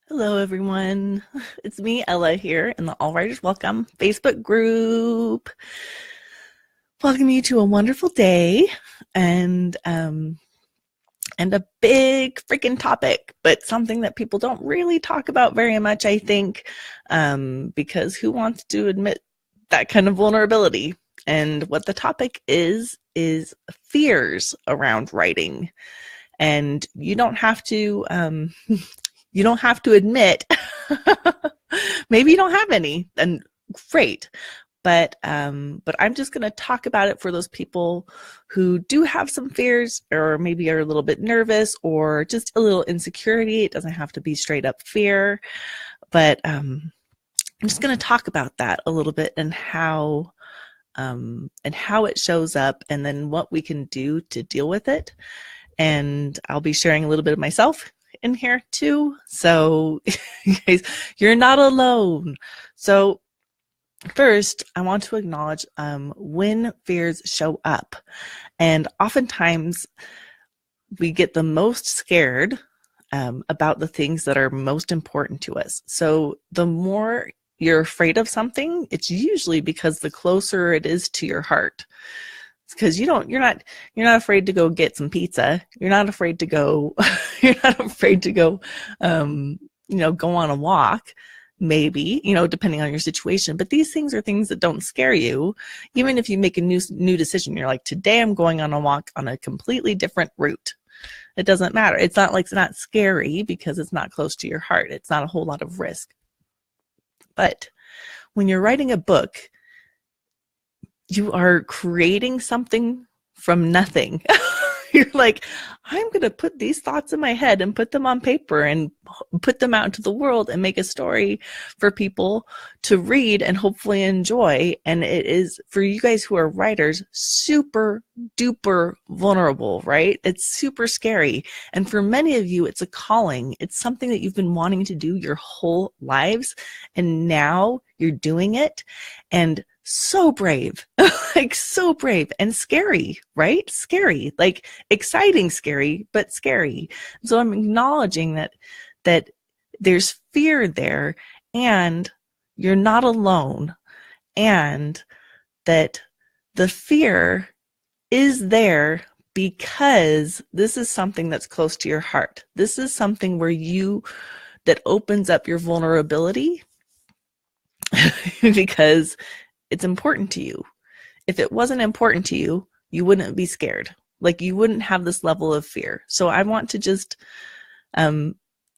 Hello, everyone. It's me, Ella, here in the All Writers Welcome Facebook group. Welcome you to a wonderful day and a big freaking topic, but something that people don't really talk about very much, I think, because who wants to admit that kind of vulnerability? And what the topic is fears around writing. And you don't have to you don't have to admit maybe you don't have any, and great. But I'm just going to talk about it for those people who do have some fears, or maybe are a little bit nervous, or just a little insecurity. It doesn't have to be straight up fear, but I'm just going to talk about that a little bit, and how it shows up, and then what we can do to deal with it. And I'll be sharing a little bit of myself in here too. So you guys, you're not alone. So first, I want to acknowledge when fears show up. And oftentimes we get the most scared about the things that are most important to us. So the more you're afraid of something, it's usually because the closer it is to your heart. Because you're not afraid to go get some pizza. You're not afraid to go go on a walk, maybe, depending on your situation. But these things are things that don't scare you. Even if you make a new decision, you're like, today I'm going on a walk on a completely different route. It doesn't matter. It's not like it's not scary because it's not close to your heart. It's not a whole lot of risk. But when you're writing a book, you are creating something from nothing. You're like, I'm going to put these thoughts in my head and put them on paper and put them out into the world and make a story for people to read and hopefully enjoy. And it is, for you guys who are writers, super duper vulnerable, right? It's super scary. And for many of you, it's a calling. It's something that you've been wanting to do your whole lives. And now you're doing it. And so brave, like so brave and scary, right? Scary, like exciting, scary, but scary. So I'm acknowledging that there's fear there, and you're not alone, and that the fear is there because this is something that's close to your heart. This is something that opens up your vulnerability because it's important to you. If it wasn't important to you, you wouldn't be scared. Like, you wouldn't have this level of fear. So I want to just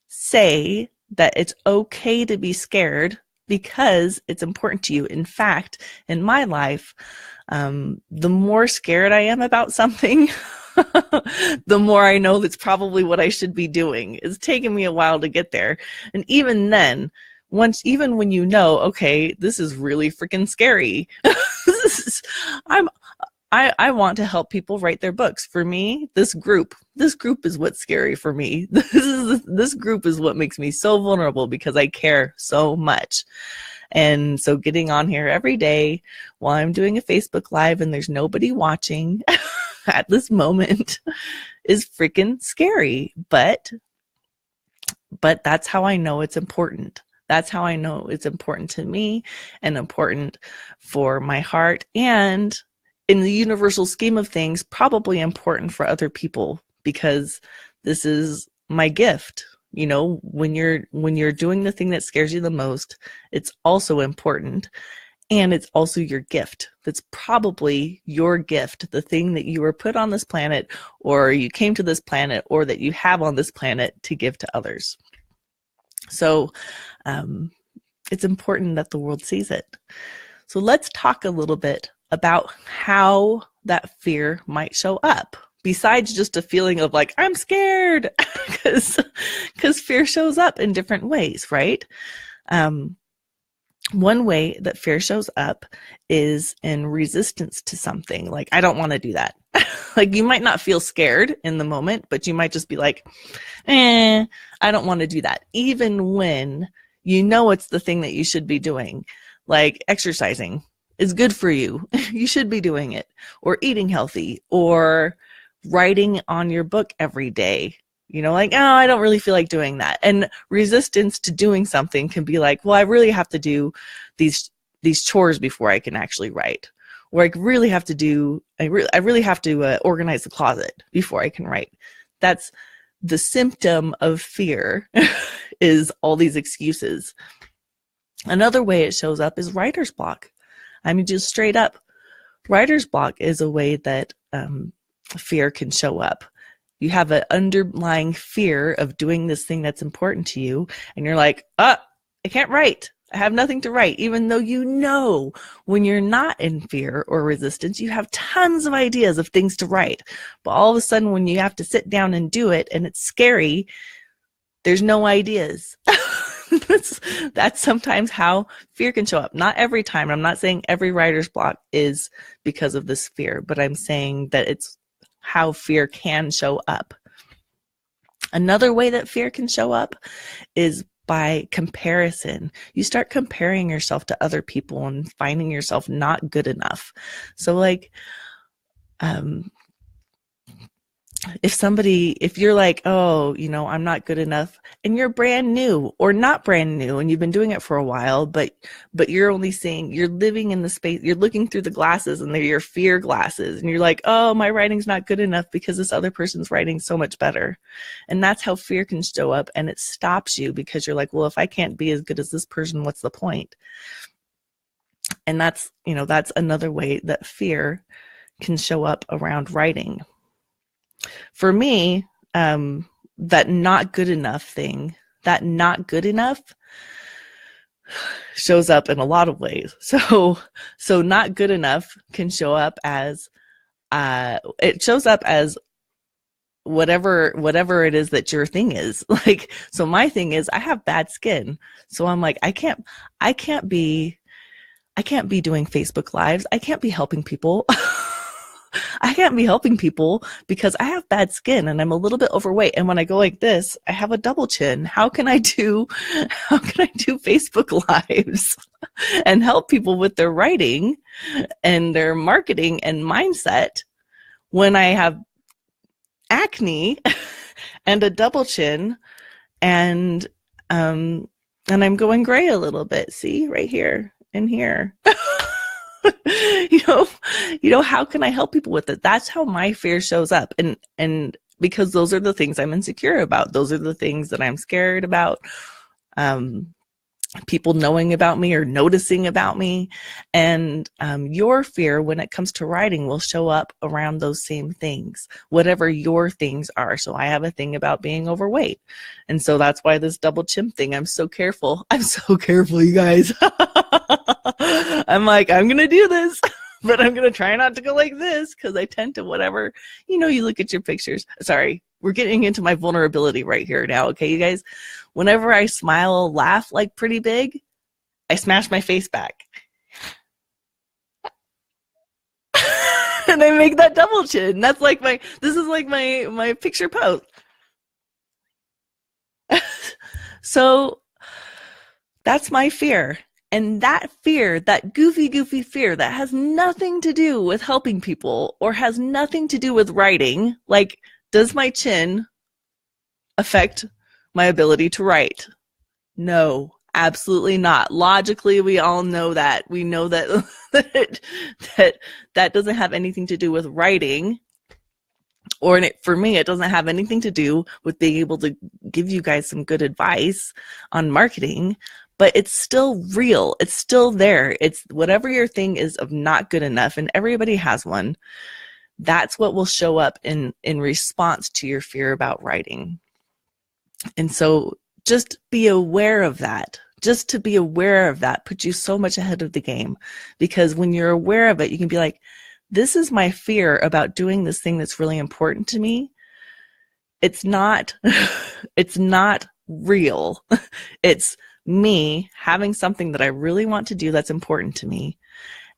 say that it's okay to be scared because it's important to you. In fact, in my life, the more scared I am about something, the more I know that's probably what I should be doing. It's taken me a while to get there. And even then, even when you know, okay, this is really freaking scary. I want to help people write their books. For me, this group is what's scary for me. This group is what makes me so vulnerable because I care so much. And so getting on here every day while I'm doing a Facebook Live and there's nobody watching at this moment is freaking scary. But that's how I know it's important. That's how I know it's important to me and important for my heart, and in the universal scheme of things, probably important for other people, because this is my gift. When you're doing the thing that scares you the most, it's also important, and it's also your gift. That's probably your gift, the thing that you were put on this planet, or you came to this planet, or that you have on this planet to give to others. So it's important that the world sees it. So let's talk a little bit about how that fear might show up, besides just a feeling of like, I'm scared, because fear shows up in different ways, right? One way that fear shows up is in resistance to something. Like, I don't want to do that. Like, you might not feel scared in the moment, but you might just be like, I don't want to do that. Even when you know it's the thing that you should be doing, like exercising is good for you. You should be doing it. Or eating healthy, or writing on your book every day. You know, like, oh, I don't really feel like doing that. And resistance to doing something can be like, well, I really have to do these chores before I can actually write. Or I really have to do, I really have to organize the closet before I can write. That's the symptom of fear is all these excuses. Another way it shows up is writer's block. I mean, just straight up, writer's block is a way that fear can show up. You have an underlying fear of doing this thing that's important to you, and you're like, I can't write. I have nothing to write, even though you know when you're not in fear or resistance, you have tons of ideas of things to write. But all of a sudden, when you have to sit down and do it, and it's scary, there's no ideas. That's sometimes how fear can show up. Not every time. I'm not saying every writer's block is because of this fear, but I'm saying that it's how fear can show up. Another way that fear can show up is by comparison. You start comparing yourself to other people and finding yourself not good enough. So like, if you're like, oh, you know, I'm not good enough, and you're brand new or not brand new and you've been doing it for a while, but you're only seeing, you're living in the space, you're looking through the glasses and they're your fear glasses, and you're like, oh, my writing's not good enough because this other person's writing so much better. And that's how fear can show up, and it stops you because you're like, well, if I can't be as good as this person, what's the point? And that's, you know, that's another way that fear can show up around writing. For me, that not good enough thing, that not good enough shows up in a lot of ways. So not good enough can show up as, it shows up as whatever it is that your thing is. Like, so my thing is I have bad skin. So I'm like, I can't be doing Facebook Lives. I can't be helping people. I can't be helping people because I have bad skin and I'm a little bit overweight. And when I go like this, I have a double chin. How can I do Facebook Lives and help people with their writing and their marketing and mindset when I have acne and a double chin and I'm going gray a little bit. See, right here and here. you know, how can I help people with it? That's how my fear shows up. And because those are the things I'm insecure about. Those are the things that I'm scared about. People knowing about me or noticing about me. And your fear when it comes to writing will show up around those same things, whatever your things are. So I have a thing about being overweight. And so that's why this double chin thing, I'm so careful. I'm so careful, you guys. I'm like, I'm going to do this, but I'm going to try not to go like this because I tend to whatever, you know, you look at your pictures. Sorry, we're getting into my vulnerability right here now. Okay, you guys, whenever I smile, laugh like pretty big, I smash my face back. And I make that double chin. That's like this is like my picture pose. So that's my fear. And that fear, that goofy fear that has nothing to do with helping people or has nothing to do with writing, like, does my chin affect my ability to write? No, absolutely not. Logically, we all know that. We know that that doesn't have anything to do with writing. Or for me, it doesn't have anything to do with being able to give you guys some good advice on marketing. But it's still real. It's still there. It's whatever your thing is of not good enough, and everybody has one. That's what will show up in response to your fear about writing. And so just be aware of that. Just to be aware of that puts you so much ahead of the game. Because when you're aware of it, you can be like, this is my fear about doing this thing that's really important to me. It's not real. It's me having something that I really want to do that's important to me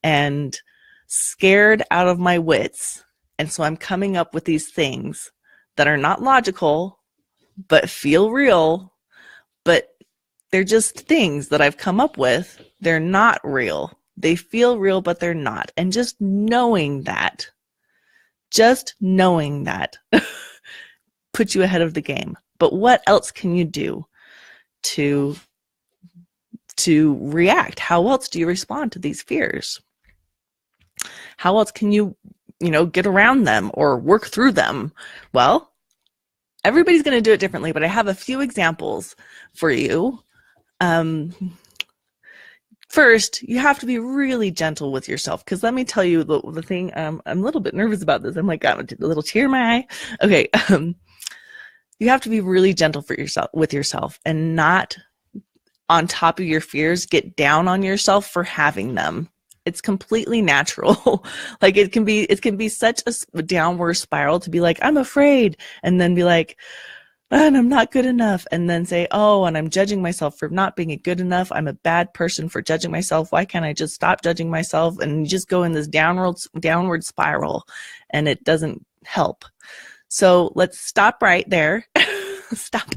and scared out of my wits. And so I'm coming up with these things that are not logical, but feel real, but they're just things that I've come up with. They're not real. They feel real, but they're not. And just knowing that put you ahead of the game. But what else can you do to react? How else do you respond to these fears? How else can you get around them or work through them? Well, everybody's going to do it differently, but I have a few examples for you. First, you have to be really gentle with yourself, because let me tell you the thing. I'm a little bit nervous about this. I'm like, got a little tear in my eye. Okay. You have to be really gentle with yourself, and not on top of your fears, get down on yourself for having them. It's completely natural. Like it can be such a downward spiral to be like, I'm afraid, and then be like, and I'm not good enough, and then say, oh, and I'm judging myself for not being good enough. I'm a bad person for judging myself. Why can't I just stop judging myself? And you just go in this downward spiral, and it doesn't help. So let's stop right there. Stop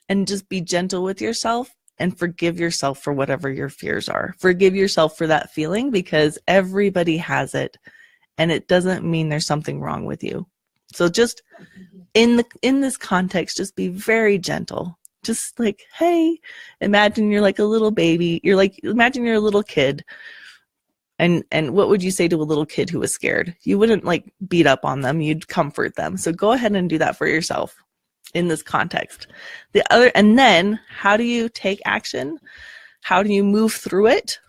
and just be gentle with yourself, and forgive yourself for whatever your fears are. Forgive yourself for that feeling, because everybody has it, and it doesn't mean there's something wrong with you. So just in this context, just be very gentle. Just like, hey, imagine you're like a little baby. Imagine you're a little kid. And what would you say to a little kid who was scared? You wouldn't like beat up on them. You'd comfort them. So go ahead and do that for yourself in this context. And then how do you take action? How do you move through it?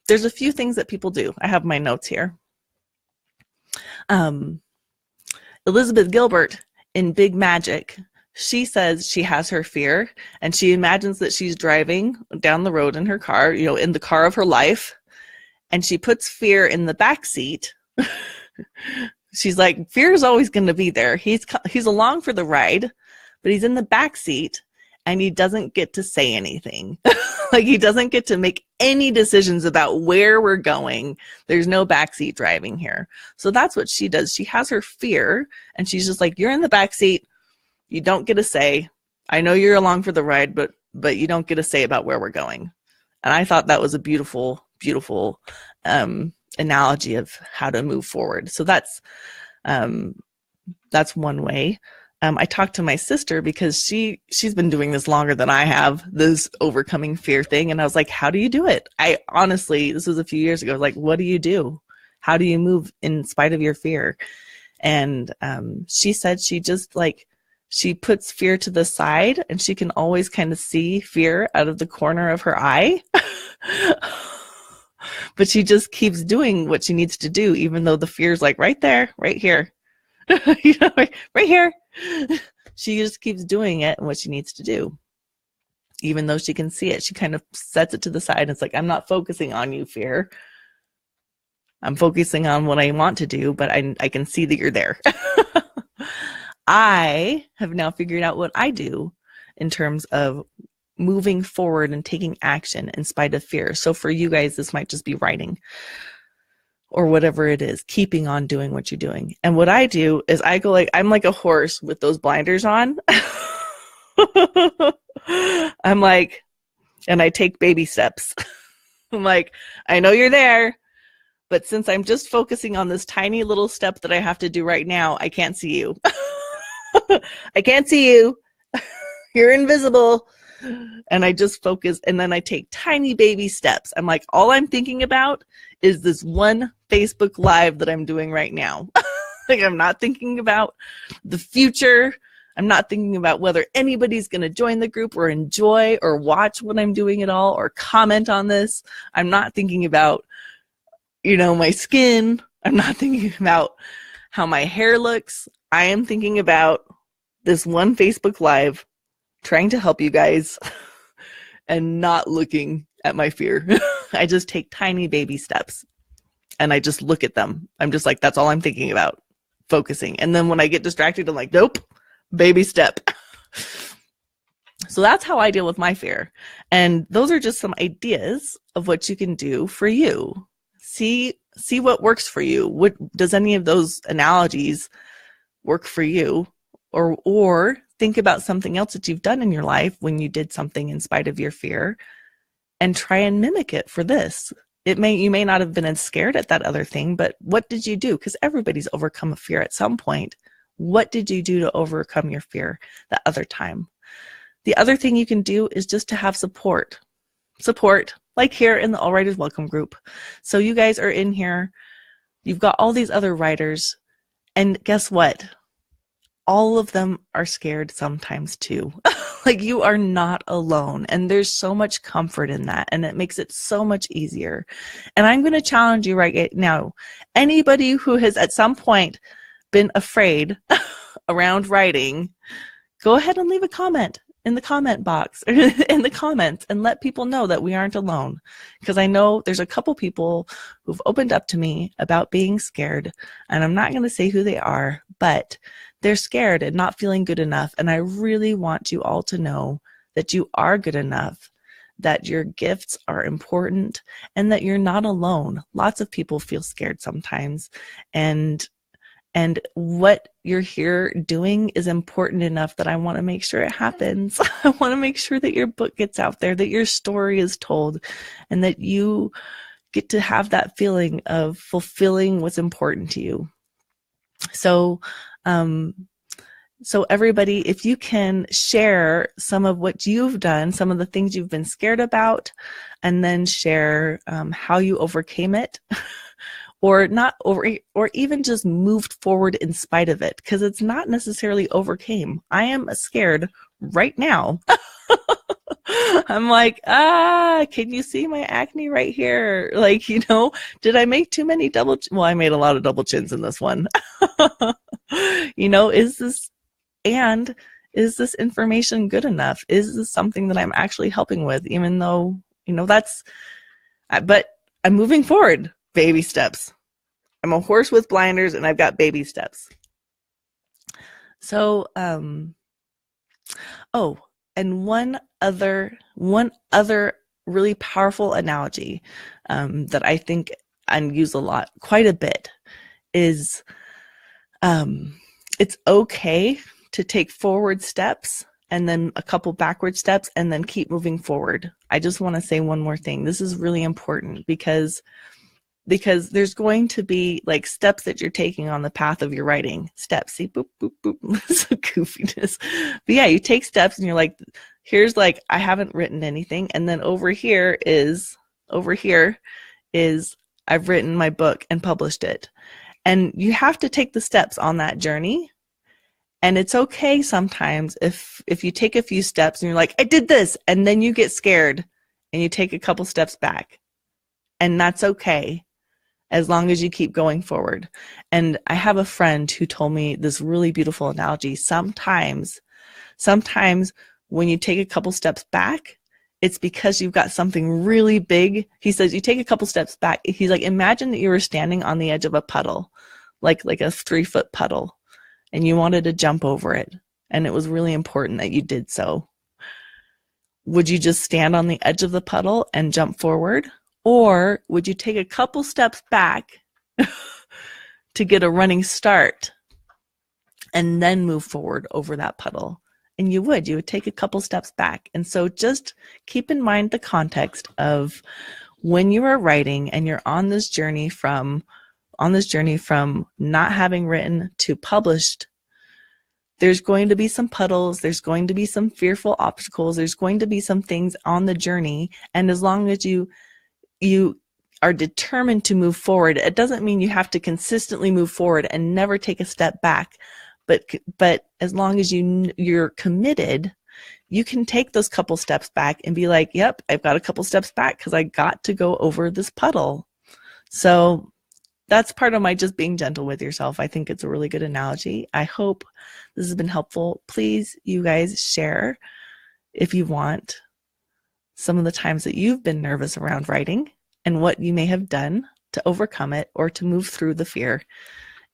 There's a few things that people do. I have my notes here. Elizabeth Gilbert in Big Magic, she says she has her fear, and she imagines that she's driving down the road in her car, in the car of her life, and she puts fear in the back seat. She's like, fear is always going to be there. He's along for the ride, but he's in the back seat, and he doesn't get to say anything. Like, he doesn't get to make any decisions about where we're going. There's no backseat driving here. So that's what she does. She has her fear, and she's just like, you're in the backseat. You don't get a say. I know you're along for the ride, but you don't get a say about where we're going. And I thought that was a beautiful, beautiful analogy of how to move forward. So that's one way. I talked to my sister, because she's been doing this longer than I have, this overcoming fear thing. And I was like, how do you do it? This was a few years ago. Like, what do you do? How do you move in spite of your fear? And she said she just she puts fear to the side, and she can always kind of see fear out of the corner of her eye. But she just keeps doing what she needs to do, even though the fear's like right there, right here. Right here. She just keeps doing it and what she needs to do, even though she can see it. She kind of sets it to the side, and it's like, I'm not focusing on you, fear. I'm focusing on what I want to do, but I can see that you're there. I have now figured out what I do in terms of moving forward and taking action in spite of fear. So for you guys, this might just be writing, or whatever it is, keeping on doing what you're doing. And what I do is I go I'm like a horse with those blinders on. I'm like, and I take baby steps. I'm like, I know you're there, but since I'm just focusing on this tiny little step that I have to do right now, I can't see you. I can't see you. You're invisible. And I just focus, and then I take tiny baby steps. I'm like, all I'm thinking about is this one Facebook Live that I'm doing right now. Like, I'm not thinking about the future. I'm not thinking about whether anybody's going to join the group or enjoy or watch what I'm doing at all or comment on this. I'm not thinking about, my skin. I'm not thinking about how my hair looks. I am thinking about this one Facebook Live, trying to help you guys and not looking at my fear. I just take tiny baby steps, and I just look at them. I'm just like, that's all I'm thinking about, focusing. And then when I get distracted, I'm like, nope, baby step. So that's how I deal with my fear. And those are just some ideas of what you can do for you. See what works for you. What does any of those analogies work for you? Or think about something else that you've done in your life when you did something in spite of your fear, and try and mimic it for this. You may not have been as scared at that other thing, but what did you do? Because everybody's overcome a fear at some point. What did you do to overcome your fear that other time? The other thing you can do is just to have support, like here in the All Writers Welcome group. So you guys are in here, you've got all these other writers, and guess what? All of them are scared sometimes too. Like, you are not alone, and there's so much comfort in that, and it makes it so much easier. And I'm going to challenge you right now, anybody who has at some point been afraid around writing, go ahead and leave a comment in the comment box, in the comments, and let people know that we aren't alone. Because I know there's a couple people who've opened up to me about being scared, and I'm not going to say who they are, but they're scared and not feeling good enough. And I really want you all to know that you are good enough, that your gifts are important, and that you're not alone. Lots of people feel scared sometimes, and what you're here doing is important enough that I want to make sure it happens. I want to make sure that your book gets out there, that your story is told, and that you get to have that feeling of fulfilling what's important to you. So everybody, if you can share some of what you've done, some of the things you've been scared about, and then share how you overcame it, or not, or even just moved forward in spite of it, because it's not necessarily overcame. I am scared right now. I'm like, can you see my acne right here? Like, did I make too many well, I made a lot of double chins in this one. Is this information good enough? Is this something that I'm actually helping with, even though, but I'm moving forward, baby steps. I'm a horse with blinders, and I've got baby steps. So, and one other really powerful analogy that I think I use quite a bit, is it's okay to take forward steps and then a couple backward steps and then keep moving forward. I just want to say one more thing. This is really important because there's going to be like steps that you're taking on the path of your writing. Steps, see, boop, boop, boop. It's a goofiness. But yeah, you take steps and you're like, here's like, I haven't written anything. And then over here is I've written my book and published it. And you have to take the steps on that journey. And it's okay sometimes if you take a few steps and you're like, I did this, and then you get scared and you take a couple steps back. And that's okay, as long as you keep going forward. And I have a friend who told me this really beautiful analogy. Sometimes when you take a couple steps back, it's because you've got something really big. He says you take a couple steps back. He's like, imagine that you were standing on the edge of a puddle, like a 3-foot puddle, and you wanted to jump over it. And it was really important that you did so. Would you just stand on the edge of the puddle and jump forward? Or would you take a couple steps back to get a running start and then move forward over that puddle? And you would take a couple steps back. And so just keep in mind the context of when you are writing and you're on this journey from not having written to published. There's going to be some puddles, there's going to be some fearful obstacles, there's going to be some things on the journey. And as long as you are determined to move forward, it doesn't mean you have to consistently move forward and never take a step back. But as long as you're committed, you can take those couple steps back and be like, yep, I've got a couple steps back because I got to go over this puddle. So that's part of my just being gentle with yourself. I think it's a really good analogy. I hope this has been helpful. Please, you guys, share if you want some of the times that you've been nervous around writing and what you may have done to overcome it or to move through the fear.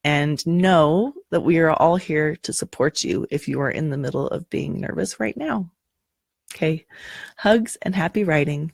And know that we are all here to support you if you are in the middle of being nervous right now. Okay, hugs and happy writing.